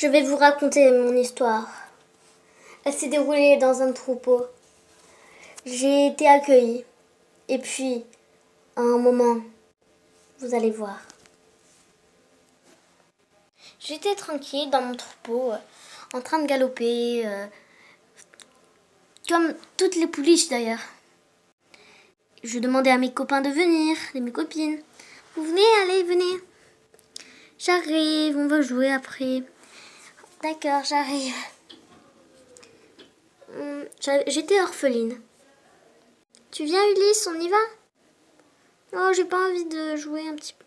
Je vais vous raconter mon histoire. Elle s'est déroulée dans un troupeau. J'ai été accueillie. Et puis, à un moment, vous allez voir. J'étais tranquille dans mon troupeau, en train de galoper, comme toutes les pouliches d'ailleurs. Je demandais à mes copains de venir, et mes copines. Vous venez, allez, venez. J'arrive, on va jouer après. D'accord, j'arrive. J'étais orpheline. Tu viens, Ulysse, on y va? Oh, j'ai pas envie de jouer un petit peu.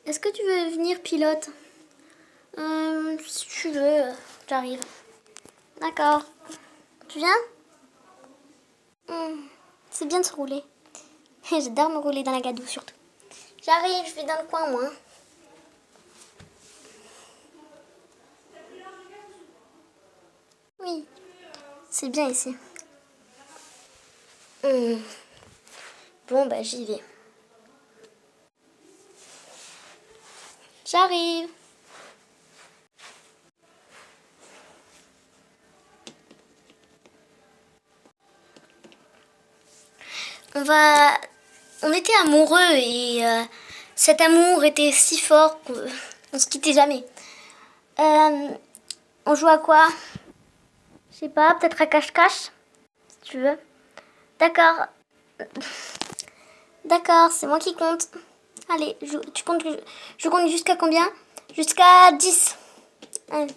Est-ce que tu veux venir, pilote? Si tu veux, j'arrive. D'accord. Tu viens? C'est bien de se rouler. J'adore me rouler dans la gadoue, surtout. J'arrive, je vais dans le coin, moi. Oui, c'est bien ici. Bon, bah j'y vais. J'arrive. On était amoureux et cet amour était si fort qu'on se quittait jamais. On joue à quoi? Je sais pas, peut-être à cache-cache, si tu veux. D'accord. D'accord, c'est moi qui compte. Allez, tu comptes, je compte jusqu'à combien? Jusqu'à 10. Allez.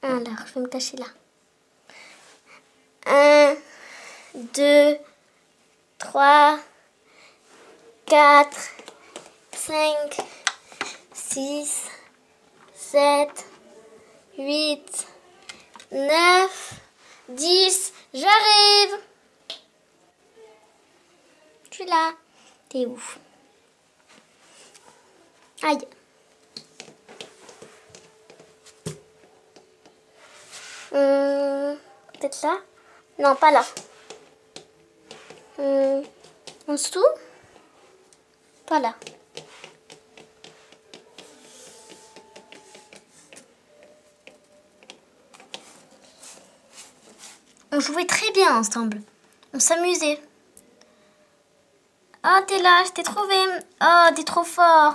Alors, je vais me cacher là. 1, 2, 3, 4, 5, 6, 7, 8, 9, 10. J'arrive. Je suis là. T'es où? Aïe. Peut-être là? Non, pas là. En dessous? Pas là. On jouait très bien ensemble. On s'amusait. Oh, t'es là, je t'ai trouvé. Oh, t'es trop fort.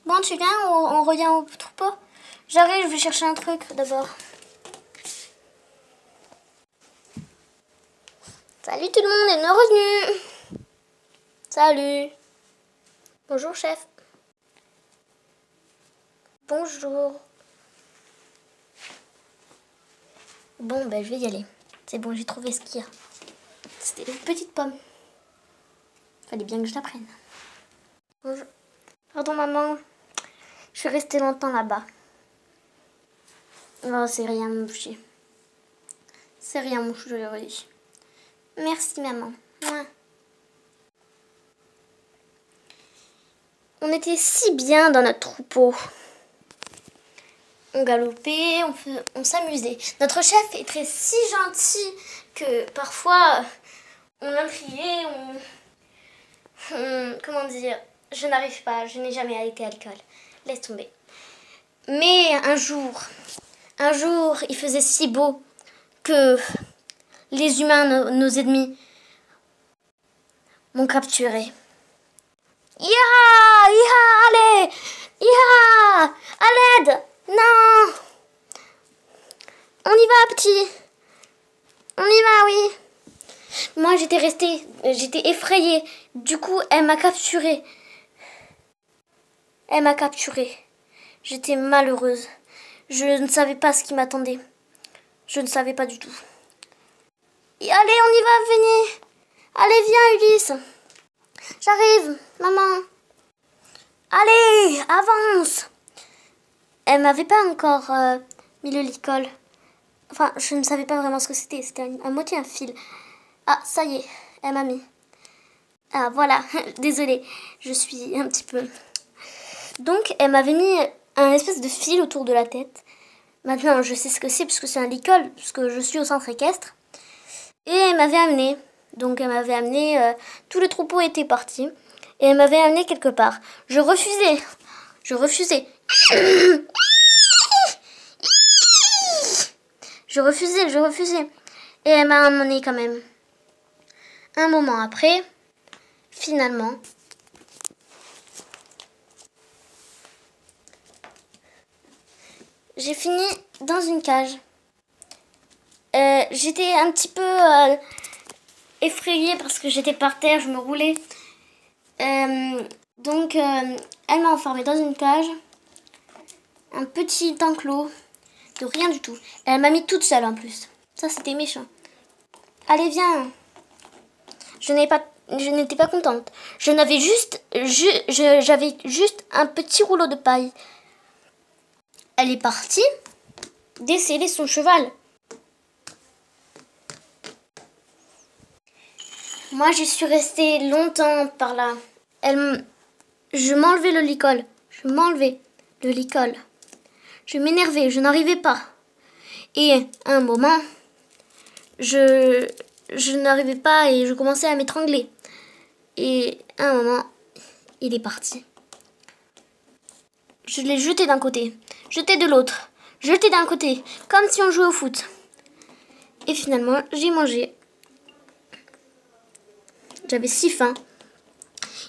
Bon, tu viens, on revient au troupeau? J'arrive, je vais chercher un truc d'abord. Salut tout le monde, et bienvenue. Salut. Bonjour, chef. Bonjour. Bon, ben je vais y aller. C'est bon, j'ai trouvé ce qu'il y a. C'était une petite pomme. Fallait bien que je la prenne. Bonjour. Pardon, maman. Je suis restée longtemps là-bas. Oh, c'est rien, mon chien. C'est rien, mon chéri. Merci, maman. On était si bien dans notre troupeau. On galopait, on s'amusait. Notre chef était si gentil que parfois on l'intriguait, comment dire, je n'arrive pas, je n'ai jamais été à l'école. Laisse tomber. Mais un jour, il faisait si beau que les humains, nos ennemis, m'ont capturé. Allez, à l'aide. Non. On y va, petit. On y va, oui. Moi, j'étais effrayée. Du coup, elle m'a capturée. J'étais malheureuse. Je ne savais pas ce qui m'attendait. Je ne savais pas du tout. Et allez, on y va, venez. Allez, viens, Ulysse. J'arrive, maman. Allez, avance. Elle m'avait pas encore mis le licol. Enfin, je ne savais pas vraiment ce que c'était. C'était à moitié un fil. Ah, ça y est, elle m'a mis. Ah, voilà. Désolée, je suis un petit peu... Donc, elle m'avait mis un espèce de fil autour de la tête. Maintenant, je sais ce que c'est parce que c'est à l'école, parce que je suis au centre équestre. Et elle m'avait amené. Donc elle m'avait amené, tout le troupeau était parti. Et elle m'avait amené quelque part. Je refusais. Je refusais. Je refusais. Et elle m'a amené quand même. Un moment après, finalement, j'ai fini dans une cage. J'étais un petit peu effrayée parce que j'étais par terre, je me roulais. Donc, elle m'a enfermée dans une cage, un petit enclos, de rien du tout. Elle m'a mis toute seule en plus. Ça, c'était méchant. Allez, viens. Je n'étais pas contente. J'avais juste un petit rouleau de paille. Elle est partie déceler son cheval. Moi, je suis restée longtemps par là. Je m'enlevais le licol. Je m'énervais, je n'arrivais pas. Et à un moment, je n'arrivais pas et je commençais à m'étrangler. Et à un moment, il est parti. Je l'ai jeté d'un côté, jeté de l'autre, jeté d'un côté, comme si on jouait au foot. Et finalement, j'ai mangé. J'avais si faim.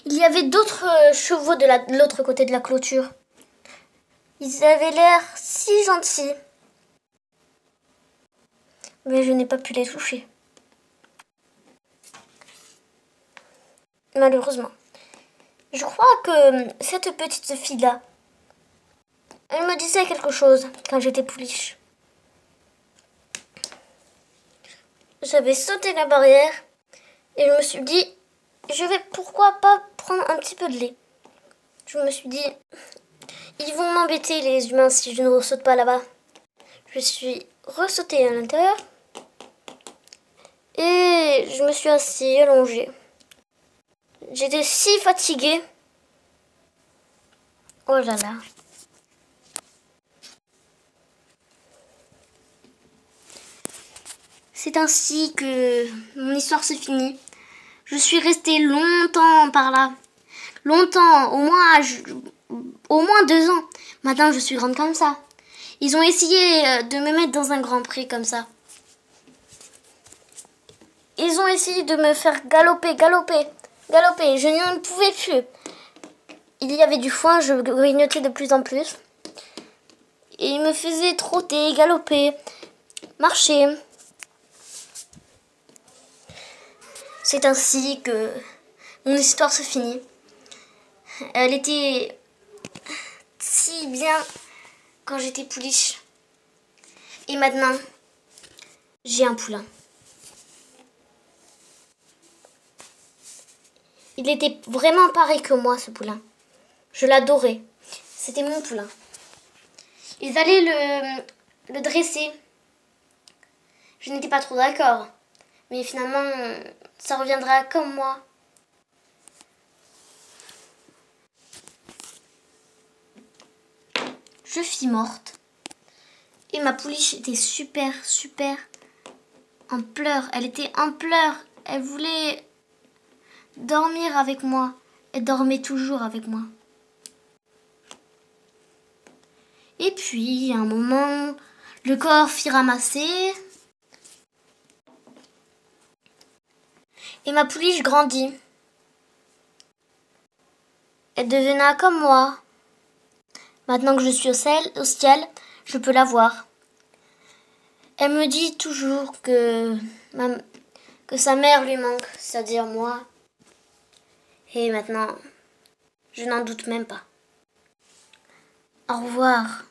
Il y avait d'autres chevaux de l'autre côté de la clôture. Ils avaient l'air si gentils. Mais je n'ai pas pu les toucher. Malheureusement. Je crois que cette petite fille-là, elle me disait quelque chose quand j'étais pouliche. J'avais sauté la barrière et je me suis dit, pourquoi pas prendre un petit peu de lait. Je me suis dit, ils vont m'embêter les humains si je ne ressaute pas là-bas. Je suis ressautée à l'intérieur et je me suis assise, allongée. J'étais si fatiguée. Oh là là. C'est ainsi que mon histoire se finit. Je suis restée longtemps par là. Longtemps, au moins 2 ans. Maintenant, je suis grande comme ça. Ils ont essayé de me mettre dans un grand pré comme ça. Ils ont essayé de me faire galoper. Je n'en pouvais plus. Il y avait du foin, je grignotais de plus en plus. Et ils me faisaient trotter, galoper, marcher. C'est ainsi que mon histoire se finit. Elle était si bien quand j'étais pouliche. Et maintenant, j'ai un poulain. Il était vraiment pareil que moi, ce poulain. Je l'adorais. C'était mon poulain. Ils allaient le dresser. Je n'étais pas trop d'accord. Mais finalement, ça reviendra comme moi. Je fus morte. Et ma pouliche était super en pleurs. Elle était en pleurs. Elle voulait dormir avec moi. Elle dormait toujours avec moi. Et puis, à un moment, le corps fit ramasser. Et ma pouliche grandit. Elle devena comme moi. Maintenant que je suis au ciel, je peux la voir. Elle me dit toujours que sa mère lui manque, c'est-à-dire moi. Et maintenant, je n'en doute même pas. Au revoir.